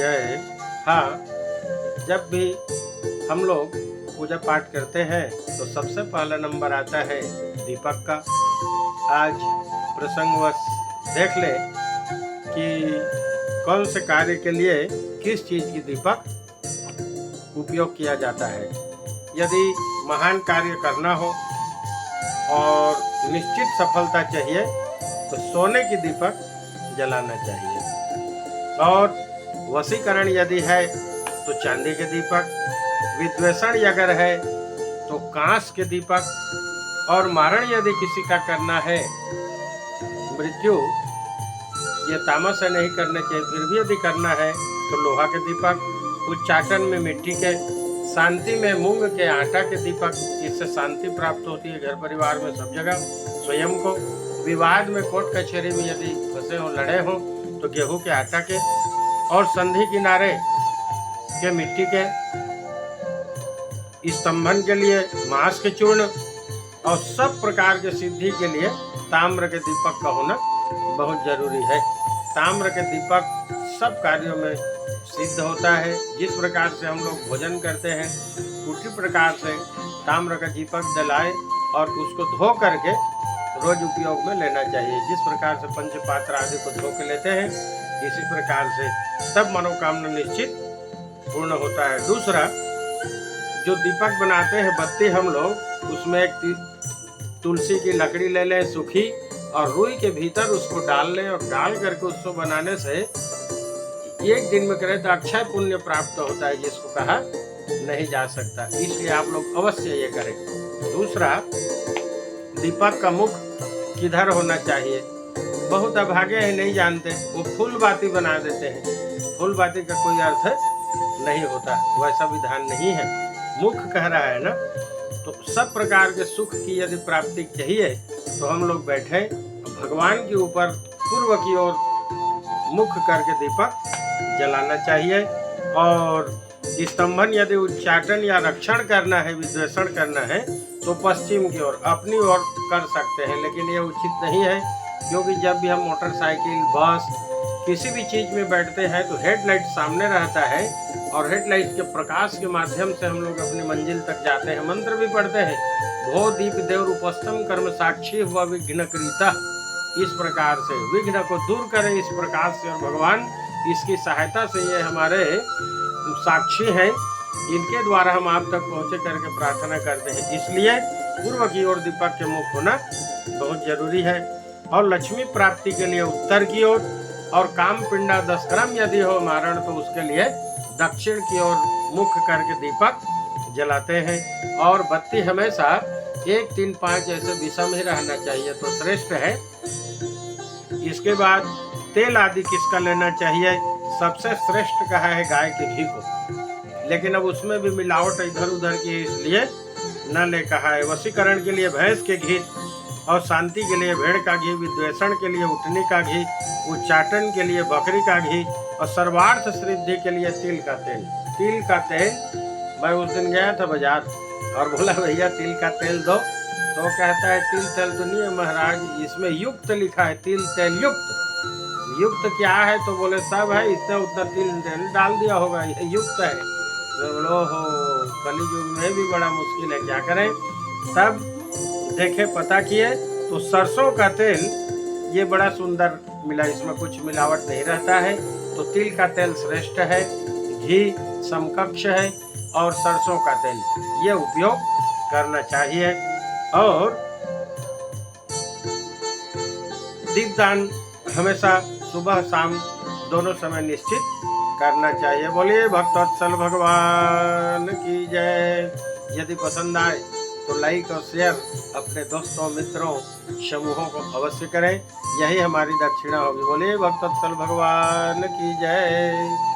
जय। हाँ, जब भी हम लोग पूजा पाठ करते हैं तो सबसे पहला नंबर आता है दीपक का। आज प्रसंगवश देख ले कि कौन से कार्य के लिए किस चीज की दीपक उपयोग किया जाता है। यदि महान कार्य करना हो और निश्चित सफलता चाहिए तो सोने की दीपक जलाना चाहिए, और वशीकरण यदि है तो चांदी के दीपक, विद्वेषण अगर है तो कांस के दीपक, और मारण यदि किसी का करना है, मृत्यु ये तामस से नहीं करना चाहिए, फिर भी यदि करना है तो लोहा के दीपक, उच्चाटन में मिट्टी के, शांति में मूंग के आटा के दीपक, इससे शांति प्राप्त होती है घर परिवार में सब जगह। स्वयं को विवाद में कोर्ट कचहरी में यदि फंसे हो, लड़े हो तो गेहूं के आटा के, और संधि किनारे के मिट्टी के, स्तंभन के लिए मांस के चूर्ण, और सब प्रकार के सिद्धि के लिए ताम्र के दीपक का होना बहुत जरूरी है। ताम्र के दीपक सब कार्यों में सिद्ध होता है। जिस प्रकार से हम लोग भोजन करते हैं उसी प्रकार से ताम्र का दीपक जलाए और उसको धो करके रोज उपयोग में लेना चाहिए। जिस प्रकार से पंचपात्र आदि को धो के लेते हैं, इसी प्रकार से तब मनोकामना निश्चित पूर्ण होता है। दूसरा, जो दीपक बनाते हैं बत्ती हम लोग, उसमें एक तुलसी की लकड़ी ले लें सूखी, और रुई के भीतर उसको डाल लें, और डाल करके उसको बनाने से एक दिन में करें तो अक्षय पुण्य प्राप्त होता है, जिसको कहा नहीं जा सकता। इसलिए आप लोग अवश्य ये करें। दूसरा, दीपक का मुख किधर होना चाहिए। बहुत अभागे हैं, नहीं जानते, वो फूल बाती बना देते हैं। फूल बाती का कोई अर्थ नहीं होता, वैसा विधान नहीं है। मुख कह रहा है ना, तो सब प्रकार के सुख की यदि प्राप्ति चाहिए तो हम लोग बैठे भगवान के ऊपर पूर्व की ओर मुख करके दीपक जलाना चाहिए। और स्तंभन यदि उच्चाटन या रक्षण करना है, विद्वेषण करना है, तो पश्चिम की ओर अपनी ओर कर सकते हैं, लेकिन ये उचित नहीं है, क्योंकि जब भी हम मोटरसाइकिल, बस, किसी भी चीज में बैठते हैं तो हेडलाइट सामने रहता है, और हेडलाइट के प्रकाश के माध्यम से हम लोग अपनी मंजिल तक जाते हैं। मंत्र भी पढ़ते हैं, भो दीप देव रूपस्तम कर्म साक्षी हुआ विघ्न कृता। इस प्रकार से विघ्न को दूर करें इस प्रकाश से, और भगवान इसकी सहायता से ये हमारे साक्षी हैं, इनके द्वारा हम आप तक पहुंचे करके प्रार्थना करते हैं। इसलिए पूर्व की ओर दीपक के मुख होना बहुत जरूरी है। और लक्ष्मी प्राप्ति के लिए उत्तर की ओर, और काम पिंडा 10 क्रम यदि हो मारण तो उसके लिए दक्षिण की ओर मुख करके दीपक जलाते हैं। और बत्ती हमेशा 1, 3, 5 ऐसे विषम ही रहना चाहिए तो श्रेष्ठ है। इसके बाद तेल आदि किसका लेना चाहिए। सबसे श्रेष्ठ कहा है गाय के घी को, लेकिन अब उसमें भी मिलावट इधर उधर की, इसलिए न ले कहा है। वशीकरण के लिए भैंस के घी, और शांति के लिए भेड़ का घी, विद्वेषण के लिए उठनी का घी, उच्चाटन के लिए बकरी का घी, और सर्वार्थ सिद्धि के लिए तिल का तेल। तिल का तेल, मैं उस दिन गया था बाजार और बोला भैया तिल का तेल दो, तो कहता है तिल तेल तो नहीं है महाराज, इसमें युक्त लिखा है, तिल तेल युक्त। युक्त क्या है तो बोले सब है, इतना उतना तिल तेल डाल दिया होगा, ये युक्त है। तो बोलो हो, कलियुग में भी बड़ा मुश्किल है, क्या करें। तब देखे, पता किए तो सरसों का तेल ये बड़ा सुंदर मिला, इसमें कुछ मिलावट नहीं रहता है, तो तिल का तेल श्रेष्ठ है, घी समकक्ष है, और सरसों का तेल ये उपयोग करना चाहिए। और दीपदान हमेशा सुबह शाम दोनों समय निश्चित करना चाहिए। बोलिए भक्तवत्सल भगवान की जय। यदि पसंद आए तो लाइक और शेयर अपने दोस्तों, मित्रों, समूहों को अवश्य करें। यही हमारी दक्षिणा होगी। बोलिए भक्तवत्सल भगवान की जय।